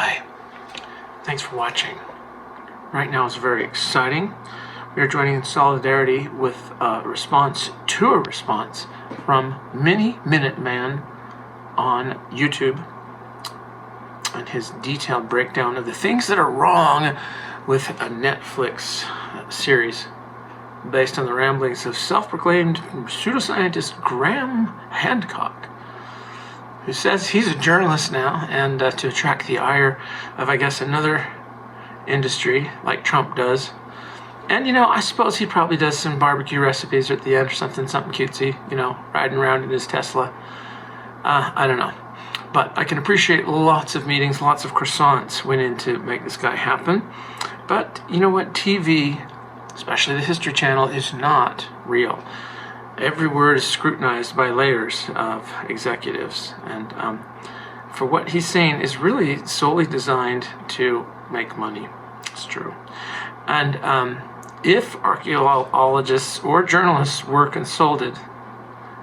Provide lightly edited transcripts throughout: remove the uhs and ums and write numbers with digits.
Hi, thanks for watching. Right now is very exciting. We are joining in solidarity with a response from MiniMinuteman on YouTube and his detailed breakdown of the things that are wrong with a Netflix series based on the ramblings of self-proclaimed pseudoscientist Graham Hancock, who says he's a journalist now, and to attract the ire of, I guess, another industry like Trump does. And, I suppose he probably does some barbecue recipes at the end or something cutesy, riding around in his Tesla. I don't know. But I can appreciate lots of meetings, lots of croissants went in to make this guy happen. But you know what? TV, especially the History Channel, is not real. Every word is scrutinized by layers of executives. And for what he's saying is really solely designed to make money. It's true. And if archaeologists or journalists were consulted,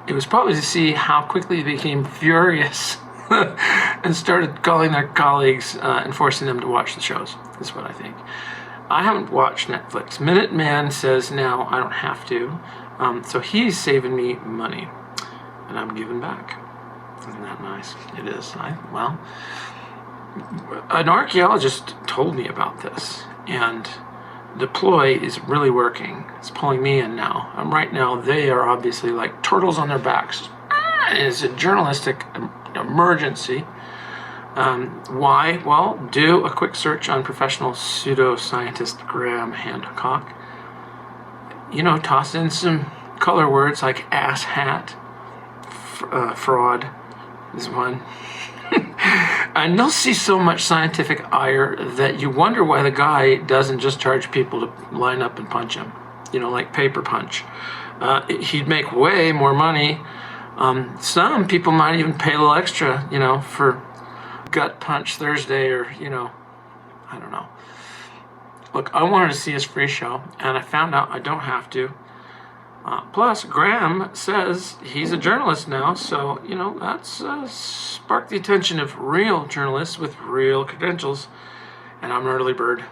it was probably to see how quickly they became furious and started calling their colleagues and forcing them to watch the shows. That's what I think. I haven't watched Netflix. Minuteman says now I don't have to. So he's saving me money, and I'm giving back. Isn't that nice? It is. Well, an archaeologist told me about this, and the ploy is really working. It's pulling me in now. Right now, they are obviously like turtles on their backs. It's a journalistic emergency. Why? Well, do a quick search on professional pseudoscientist Graham Hancock. Toss in some color words like ass hat, fraud is one. And they'll see so much scientific ire that you wonder why the guy doesn't just charge people to line up and punch him, like paper punch. He'd make way more money. Some people might even pay a little extra, for gut punch Thursday or, I don't know. Look, I wanted to see his free show, and I found out I don't have to. Plus, Graham says he's a journalist now, so, that's sparked the attention of real journalists with real credentials, and I'm an early bird.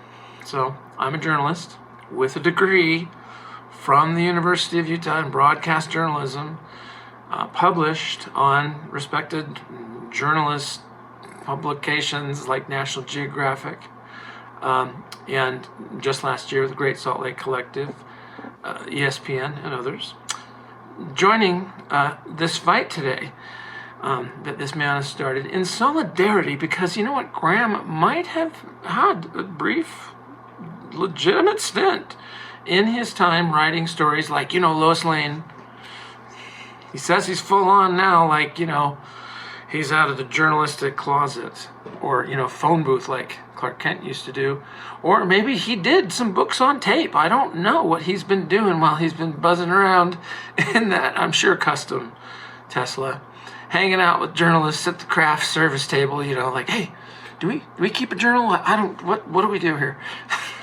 So, I'm a journalist with a degree from the University of Utah in broadcast journalism, published on respected journalist publications like National Geographic, and just last year, the Great Salt Lake Collective, ESPN, and others, joining this fight today that this man has started in solidarity, because Graham might have had a brief, legitimate stint in his time writing stories like, Lois Lane. He says he's full on now, like, he's out of the journalistic closet, or, phone booth like Clark Kent used to do. Or maybe he did some books on tape. I don't know what he's been doing while he's been buzzing around in that, I'm sure, custom Tesla, hanging out with journalists at the craft service table, like, hey, do we keep a journal? What do we do here?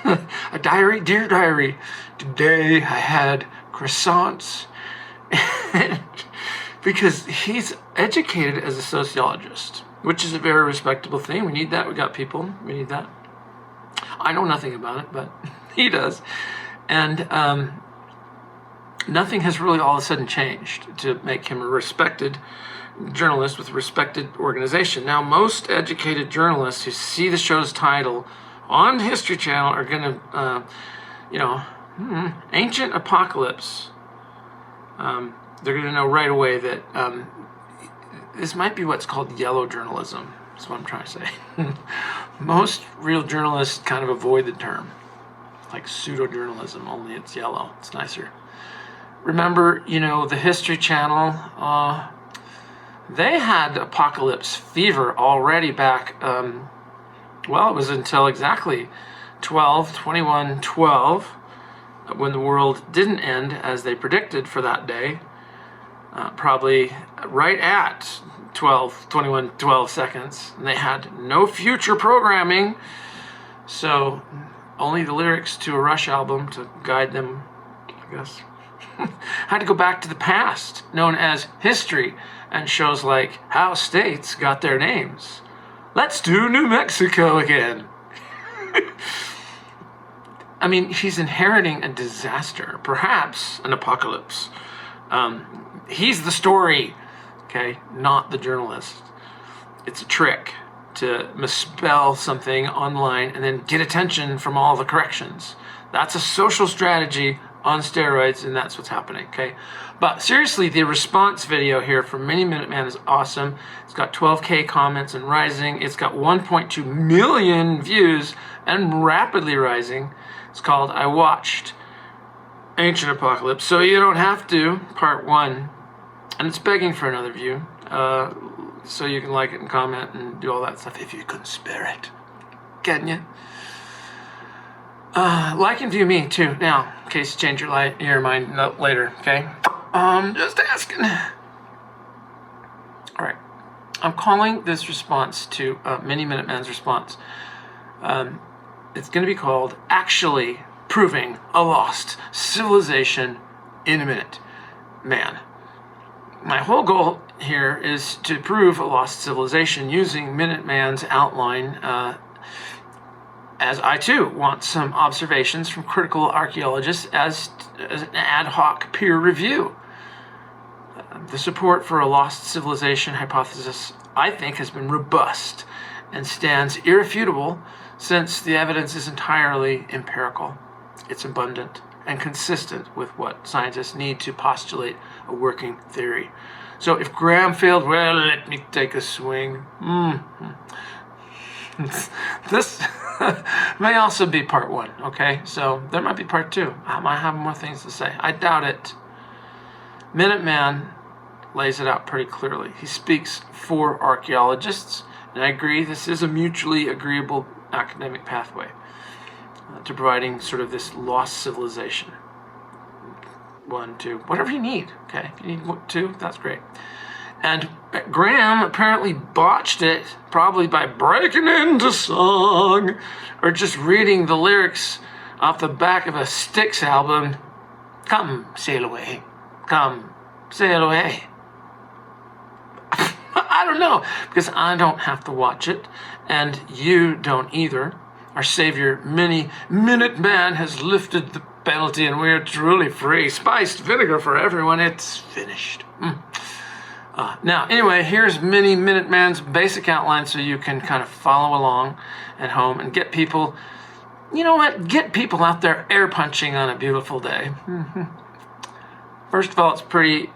A diary? Dear diary, today I had croissants. Because he's educated as a sociologist, which is a very respectable thing. We need that. We got people. We need that. I know nothing about it, but he does. And nothing has really all of a sudden changed to make him a respected journalist with a respected organization. Now, most educated journalists who see the show's title on History Channel are going to, ancient apocalypse. They're going to know right away that this might be what's called yellow journalism. That's what I'm trying to say. Most real journalists kind of avoid the term, like pseudo-journalism, only it's yellow. It's nicer. Remember, the History Channel, they had apocalypse fever already back, it was until exactly 12/21/12, when the world didn't end as they predicted for that day. Probably right at 12 seconds. And they had no future programming, so only the lyrics to a Rush album to guide them, I guess. Had to go back to the past, known as history, and shows like how states got their names. Let's do New Mexico again. I mean, he's inheriting a disaster, perhaps an apocalypse. He's the story, okay, not the journalist. It's a trick to misspell something online and then get attention from all the corrections. That's a social strategy on steroids, and that's what's happening, okay? But seriously, the response video here from MiniMinuteman is awesome. It's got 12K comments and rising. It's got 1.2 million views and rapidly rising. It's called I Watched Ancient Apocalypse, so you don't have to, part 1. And it's begging for another view. So you can like it and comment and do all that stuff if you can spare it. Can you? Like and view me too now, in case you change your mind later, okay? Just asking. Alright. I'm calling this response to MiniMinuteman's response. It's going to be called Actually Proving a Lost Civilization in a Minute. Man. My whole goal here is to prove a lost civilization using Minuteman's outline, as I too want some observations from critical archaeologists as an ad hoc peer review. The support for a lost civilization hypothesis, I think, has been robust and stands irrefutable since the evidence is entirely empirical. It's abundant and consistent with what scientists need to postulate a working theory. So if Graham failed, well, let me take a swing. This may also be part 1, okay? So there might be part 2. I might have more things to say. I doubt it. Minuteman lays it out pretty clearly. He speaks for archaeologists, and I agree this is a mutually agreeable academic pathway to providing sort of this lost civilization. 1, 2, whatever you need, okay? If you need 2, that's great. And Graham apparently botched it, probably by breaking into song or just reading the lyrics off the back of a Styx album. Come sail away, come sail away. I don't know, because I don't have to watch it, and you don't either. Our savior, MiniMinuteman, has lifted the penalty, and we are truly free. Spiced vinegar for everyone. It's finished. Now, anyway, here's MiniMinuteman's basic outline so you can kind of follow along at home and get people, you know what, get people out there air punching on a beautiful day. First of all, it's pretty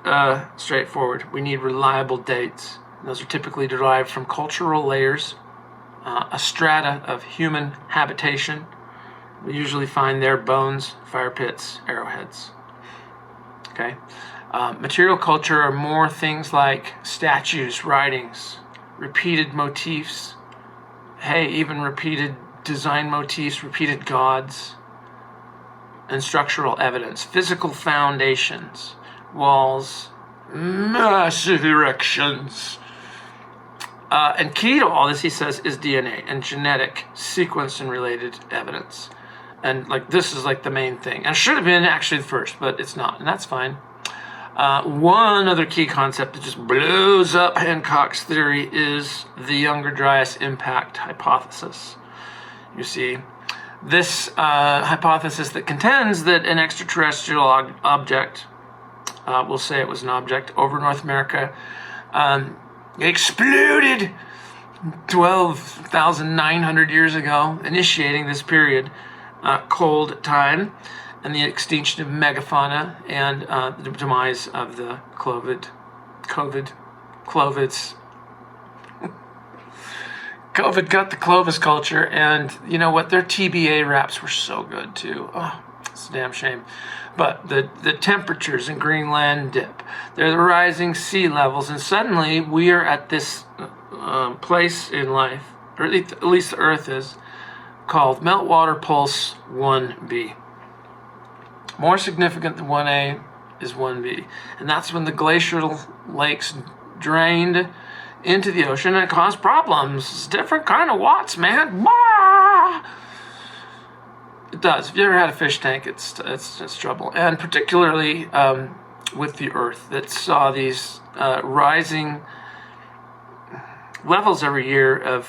straightforward. We need reliable dates. Those are typically derived from cultural layers, a strata of human habitation. We usually find there bones, fire pits, arrowheads. Okay. Material culture are more things like statues, writings, repeated motifs, even repeated design motifs, repeated gods, and structural evidence, physical foundations, walls, massive erections. And key to all this, he says, is DNA and genetic sequence and related evidence. And like this is like the main thing. And it should have been actually the first, but it's not, and that's fine. One other key concept that just blows up Hancock's theory is the Younger Dryas impact hypothesis. You see, this hypothesis that contends that an extraterrestrial object, we'll say it was an object, over North America, exploded 12,900 years ago, initiating this period, cold time, and the extinction of megafauna and the demise of the Clovids. COVID got the Clovis culture, and you know what? Their TBA raps were so good too. Oh, it's a damn shame. But the temperatures in Greenland dip. There are the rising sea levels, and suddenly we are at this place in life, or at least the Earth is, called Meltwater Pulse 1b. More significant than 1a is 1b. And that's when the glacial lakes drained into the ocean and it caused problems. It's a different kind of watts, man. Bah! It does. If you ever had a fish tank, it's trouble. And particularly with the Earth that saw these rising levels every year of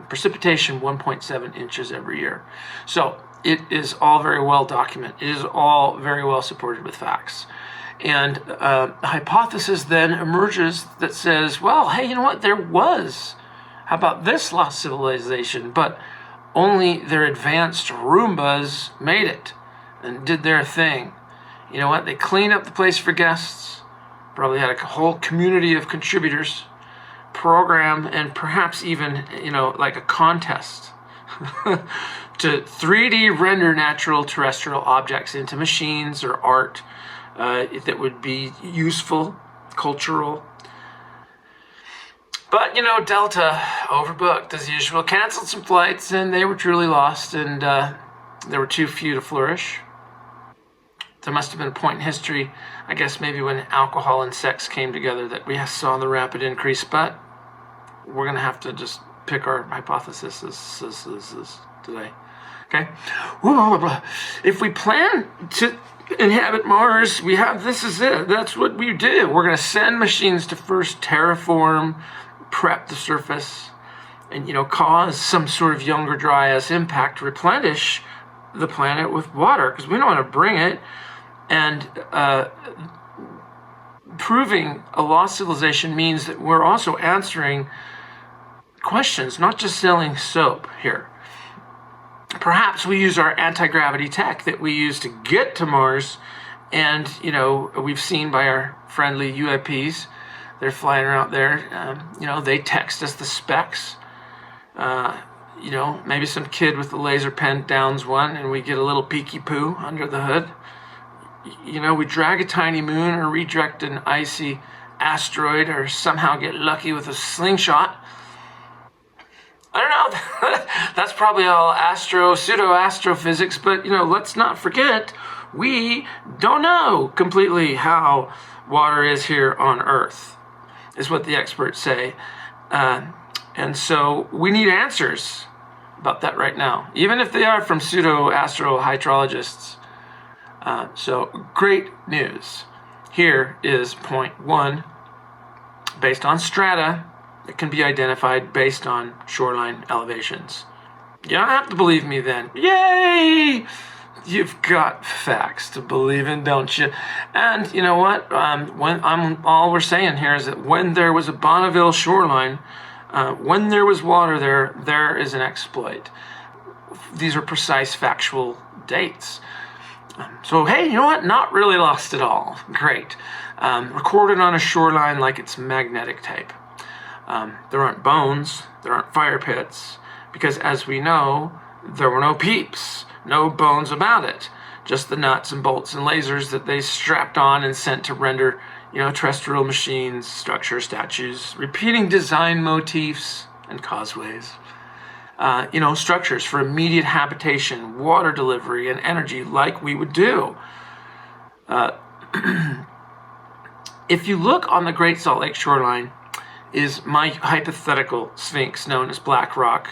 precipitation 1.7 inches every year. So it is all very well documented. It is all very well supported with facts. And a hypothesis then emerges that says, well, hey, you know what? There was, how about this lost civilization? But only their advanced Roombas made it and did their thing. You know what? They cleaned up the place for guests, probably had a whole community of contributors, program, and perhaps even, like a contest to 3D render natural terrestrial objects into machines or art that would be useful, cultural. But, Delta overbooked as usual, canceled some flights, and they were truly lost, and there were too few to flourish. There must have been a point in history, I guess maybe when alcohol and sex came together, that we saw the rapid increase, but we're going to have to just pick our hypothesis today. Okay? If we plan to inhabit Mars, this is it. That's what we do. We're going to send machines to first terraform, prep the surface, and, cause some sort of younger Dryas impact, replenish the planet with water, because we don't want to bring it. And proving a lost civilization means that we're also answering questions, not just selling soap here. Perhaps we use our anti-gravity tech that we use to get to Mars, and, we've seen by our friendly UAPs, they're flying around there, they text us the specs. Maybe some kid with a laser pen downs one, and we get a little peeky poo under the hood. We drag a tiny moon or redirect an icy asteroid or somehow get lucky with a slingshot. I don't know. That's probably all pseudo-astrophysics, but, let's not forget, we don't know completely how water is here on Earth, is what the experts say. And so we need answers about that right now, even if they are from pseudo-astro-hydrologists. So great news. Here is point 1. Based on strata, it can be identified based on shoreline elevations. You don't have to believe me then. Yay! You've got facts to believe in, don't you? And you know what? All we're saying here is that when there was a Bonneville shoreline, when there was water there is an exploit. These are precise factual dates. So, hey, you know what? Not really lost at all. Great. Recorded on a shoreline like it's magnetic tape. There aren't bones. There aren't fire pits. Because, as we know, there were no peeps. No bones about it. Just the nuts and bolts and lasers that they strapped on and sent to render, terrestrial machines, structures, statues, repeating design motifs and causeways. Structures for immediate habitation, water delivery, and energy like we would do. If you look on the Great Salt Lake shoreline, is my hypothetical sphinx known as Black Rock.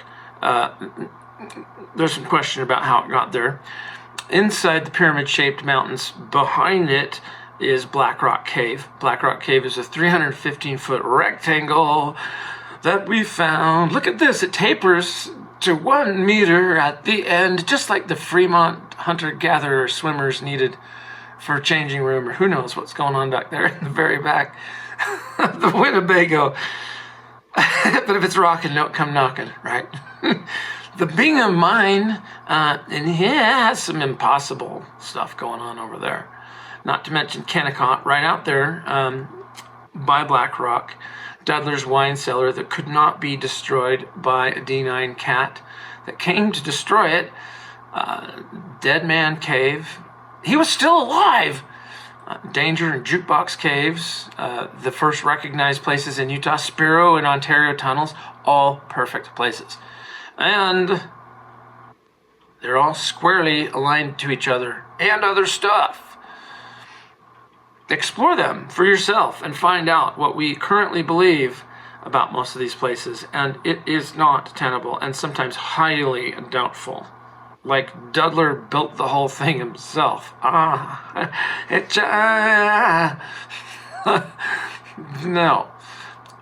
There's some question about how it got there. Inside the pyramid-shaped mountains behind it is Black Rock Cave. Black Rock Cave is a 315-foot rectangle that we found. Look at this. It tapers to 1 meter at the end, just like the Fremont hunter-gatherer swimmers needed for a changing room, or who knows what's going on back there in the very back of the Winnebago. But if it's rocking, don't come knocking, right? The Bingham Mine in here has some impossible stuff going on over there. Not to mention Kennecott, right out there by Black Rock. Dudler's wine cellar that could not be destroyed by a D9 cat that came to destroy it. Dead Man Cave. He was still alive. Danger and Jukebox Caves, the first recognized places in Utah, Spiro and Ontario tunnels, all perfect places. And they're all squarely aligned to each other and other stuff. Explore them for yourself and find out what we currently believe about most of these places. And it is not tenable and sometimes highly doubtful. Like Dudler built the whole thing himself. No.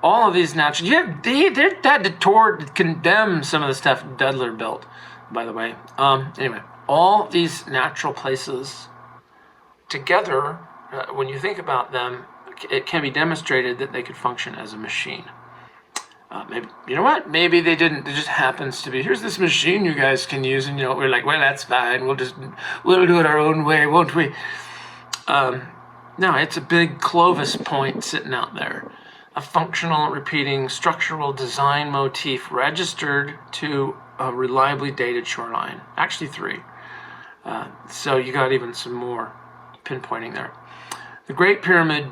all of these natural... they had to condemn some of the stuff Dudler built, by the way. Anyway, all these natural places together, when you think about them, it can be demonstrated that they could function as a machine. Maybe, you know what? Maybe they didn't. It just happens to be, here's this machine you guys can use, and we're like, well, that's fine. We'll do it our own way, won't we? No, it's a big Clovis point sitting out there. A functional, repeating, structural design motif registered to a reliably dated shoreline. Actually 3. So you got even some more pinpointing there. The Great Pyramid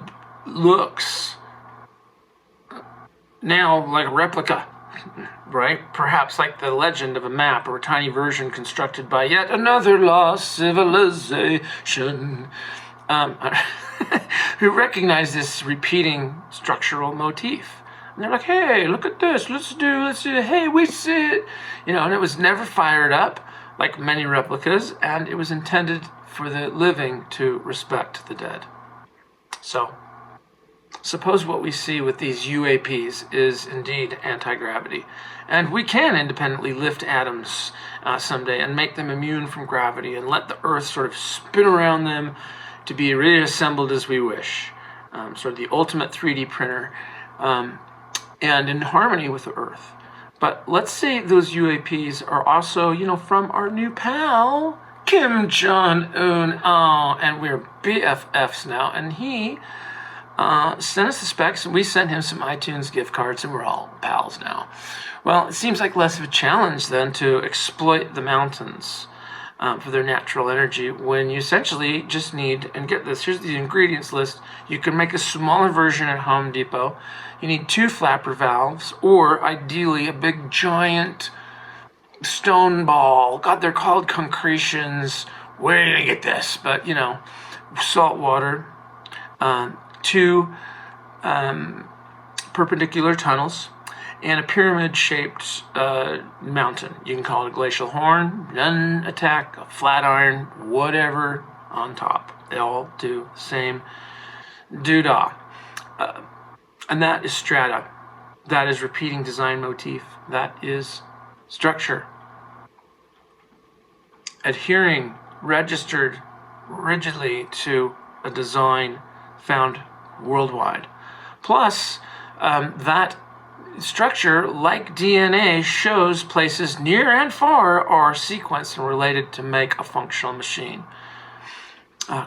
looks now like a replica, right? Perhaps like the legend of a map or a tiny version constructed by yet another lost civilization. Who recognize this repeating structural motif. And they're like, hey, look at this, let's do, hey, we see it. And it was never fired up like many replicas, and it was intended for the living to respect the dead. So, suppose what we see with these UAPs is indeed anti-gravity. And we can independently lift atoms someday and make them immune from gravity and let the Earth sort of spin around them to be reassembled as we wish. Sort of the ultimate 3D printer, and in harmony with the Earth. But let's say those UAPs are also, from our new pal, Kim Jong-un. Oh, and we're BFFs now. And he sent us the specs, and we sent him some iTunes gift cards, and we're all pals now. Well, it seems like less of a challenge then to exploit the mountains for their natural energy, when you essentially just need, and get this, here's the ingredients list. You can make a smaller version at Home Depot. You need 2 flapper valves, or ideally a big giant stone ball. God, they're called concretions. Where are you gonna get this? But salt water, 2 perpendicular tunnels, and a pyramid-shaped mountain. You can call it a glacial horn, none attack, a flat iron, whatever on top. They all do the same doodah. And that is strata. That is repeating design motif. That is structure. Adhering, registered rigidly to a design found worldwide. Plus, that structure, like DNA, shows places near and far are sequenced and related to make a functional machine.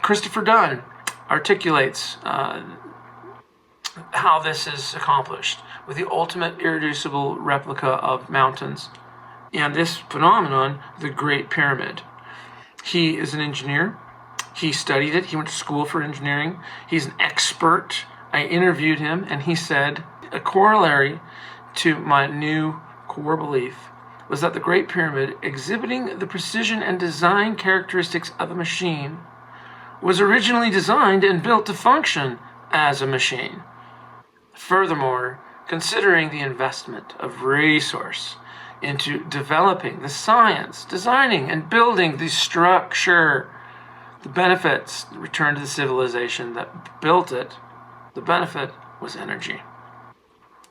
Christopher Dunn articulates how this is accomplished with the ultimate irreducible replica of mountains and this phenomenon, the Great Pyramid. He is an engineer. He studied it. He went to school for engineering. He's an expert. I interviewed him, and he said, a corollary to my new core belief was that the Great Pyramid, exhibiting the precision and design characteristics of a machine, was originally designed and built to function as a machine. Furthermore, considering the investment of resource into developing the science, designing and building the structure, the benefits returned to the civilization that built it, the benefit was energy.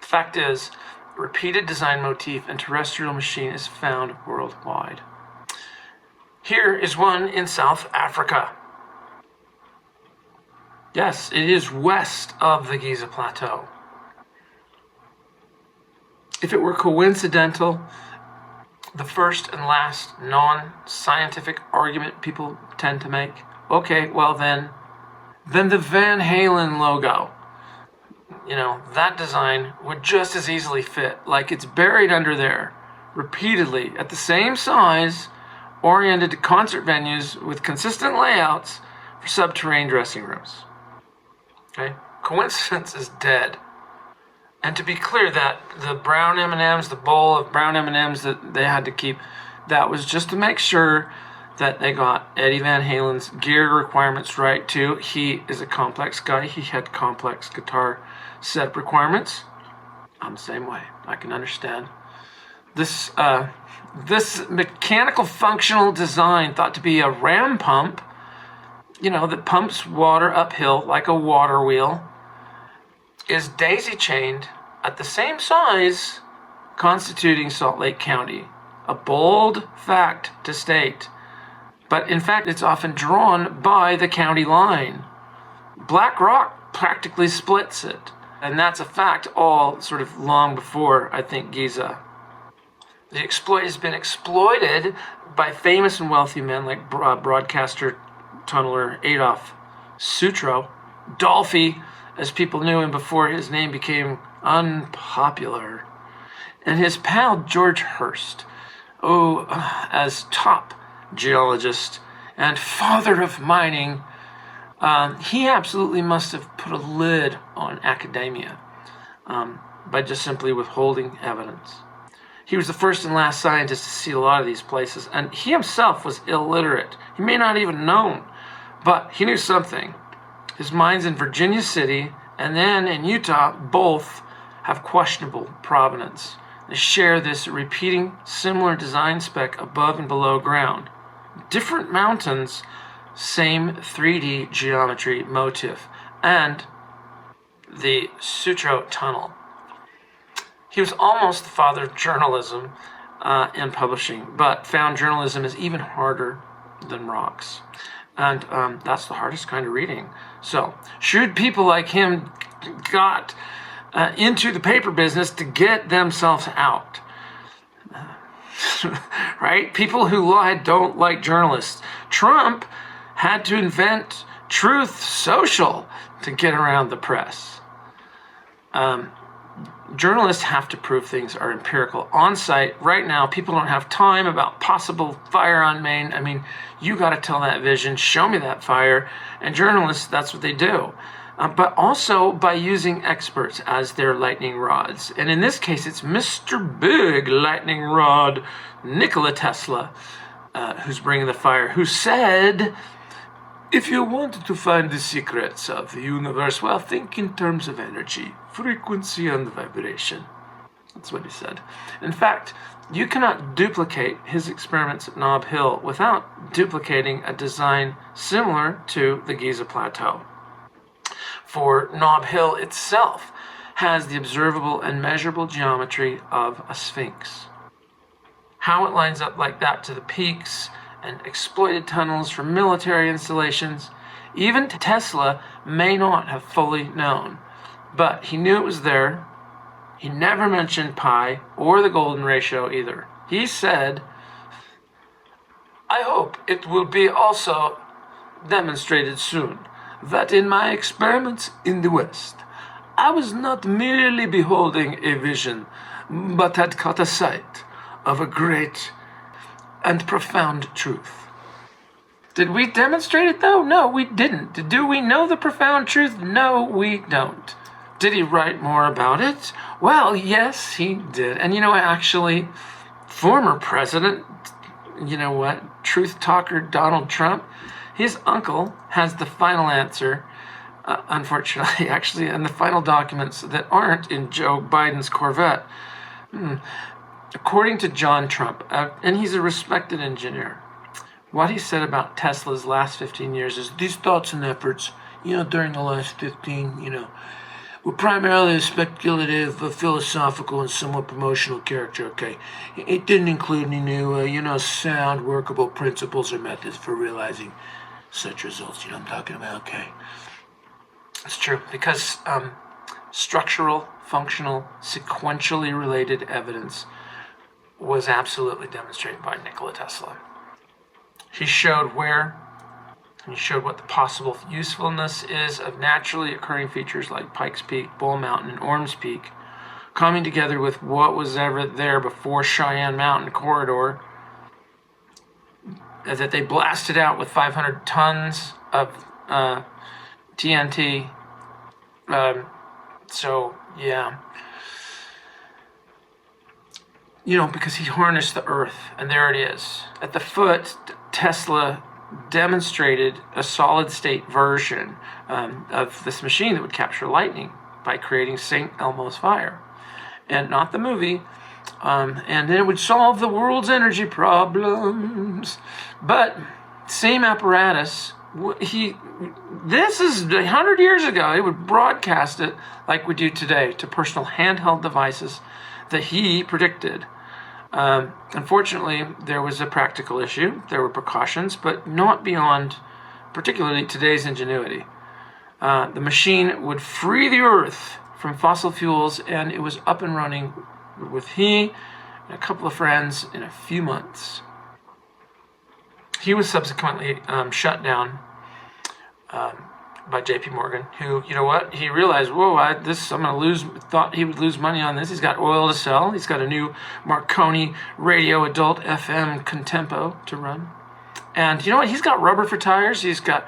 The fact is, repeated design motif and terrestrial machine is found worldwide. Here is one in South Africa. Yes, it is west of the Giza Plateau. If it were coincidental, the first and last non-scientific argument people tend to make, okay, well then the Van Halen logo, that design would just as easily fit, like it's buried under there, repeatedly, at the same size, oriented to concert venues with consistent layouts for subterranean dressing rooms. Okay? Coincidence is dead. And to be clear, that the brown M&Ms, the bowl of brown M&Ms that they had to keep, that was just to make sure that they got Eddie Van Halen's gear requirements right too. He is a complex guy. He had complex guitar set requirements. I'm the same way. I can understand. This mechanical functional design, thought to be a ram pump, that pumps water uphill like a water wheel, is daisy-chained at the same size constituting Salt Lake County. A bold fact to state. But in fact, it's often drawn by the county line. Black rock practically splits it. And that's a fact all sort of long before, I think, Giza. The exploit has been exploited by famous and wealthy men like broadcaster, tunneler Adolf Sutro, Dolphy, as people knew him before his name became unpopular, and his pal George Hurst, as top geologist and father of mining. He absolutely must have put a lid on academia by just simply withholding evidence. He was the first and last scientist to see a lot of these places, and he himself was illiterate. He may not even known, but he knew something. His mines in Virginia City and then in Utah both have questionable provenance. They share this repeating similar design spec above and below ground. Different mountains, same 3D geometry motif, and the Sutro Tunnel. He was almost the father of journalism and publishing, but found journalism is even harder than rocks. And that's the hardest kind of reading. So, shrewd people like him got into the paper business to get themselves out. Right? People who lied don't like journalists. Trump had to invent Truth Social to get around the press. Journalists have to prove things are empirical on site. Right now, people don't have time about possible fire on Maine. I mean, you got to tell that vision, show me that fire. And journalists, that's what they do. But also by using experts as their lightning rods. And in this case, it's Mr. Big Lightning Rod, Nikola Tesla, who's bringing the fire, who said, if you wanted to find the secrets of the universe, well, think in terms of energy, frequency, and vibration. That's what he said. In fact, you cannot duplicate his experiments at Nob Hill without duplicating a design similar to the Giza Plateau. For Nob Hill itself has the observable and measurable geometry of a sphinx. How it lines up like that to the peaks and exploited tunnels for military installations, even Tesla may not have fully known. But he knew it was there. He never mentioned pi or the golden ratio either. He said, I hope it will be also demonstrated soon that in my experiments in the West, I was not merely beholding a vision, but had caught a sight of a great and profound truth. Did we demonstrate it though? No, we didn't. Do we know the profound truth? No, we don't. Did he write more about it? Well, yes, he did. And actually, former president, truth talker Donald Trump, his uncle has the final answer, unfortunately, actually, and the final documents that aren't in Joe Biden's Corvette. According to John Trump, and he's a respected engineer, what he said about Tesla's last 15 years is these thoughts and efforts, during the last 15, were primarily speculative, philosophical, and somewhat promotional character, okay? It didn't include any new, sound, workable principles or methods for realizing such results. I'm talking about, okay? It's true, because structural, functional, sequentially related evidence was absolutely demonstrated by Nikola Tesla. He showed what the possible usefulness is of naturally occurring features like Pikes Peak, Bull Mountain, and Orms Peak, coming together with what was ever there before Cheyenne Mountain corridor, that they blasted out with 500 tons of TNT. Because he harnessed the earth, and there it is. At the foot, Tesla demonstrated a solid-state version of this machine that would capture lightning by creating St. Elmo's fire, and not the movie. And then it would solve the world's energy problems. But same apparatus this is 100 years ago. He would broadcast it like we do today to personal handheld devices that he predicted. Unfortunately, there was a practical issue. There were precautions, but not beyond particularly today's ingenuity. The machine would free the Earth from fossil fuels, and it was up and running with he and a couple of friends in a few months. He was subsequently shut down by J.P. Morgan, who, you know what, he realized, whoa, I'm going to lose, thought he would lose money on this. He's got oil to sell. He's got a new Marconi radio adult FM Contempo to run. And you know what, he's got rubber for tires. He's got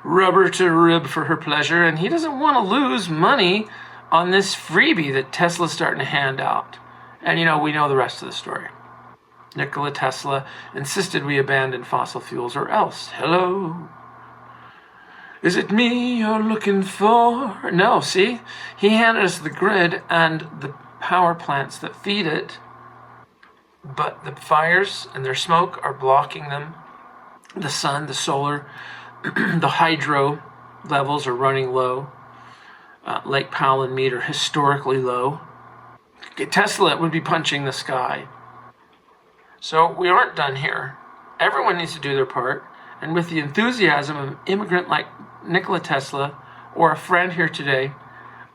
rubber to rib for her pleasure. And he doesn't want to lose money on this freebie that Tesla's starting to hand out. And you know, we know the rest of the story. Nikola Tesla insisted we abandon fossil fuels or else. Hello? Is it me you're looking for? No, see? He handed us the grid and the power plants that feed it, but the fires and their smoke are blocking them. The sun, the solar, the hydro levels are running low. Lake Powell and Mead are historically low. Tesla would be punching the sky. So we aren't done here. Everyone needs to do their part. And with the enthusiasm of an immigrant like Nikola Tesla or a friend here today,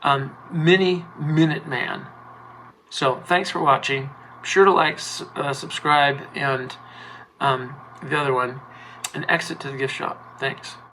MiniMinuteman. So thanks for watching. Be sure to like, subscribe, and the other one, and exit to the gift shop. Thanks.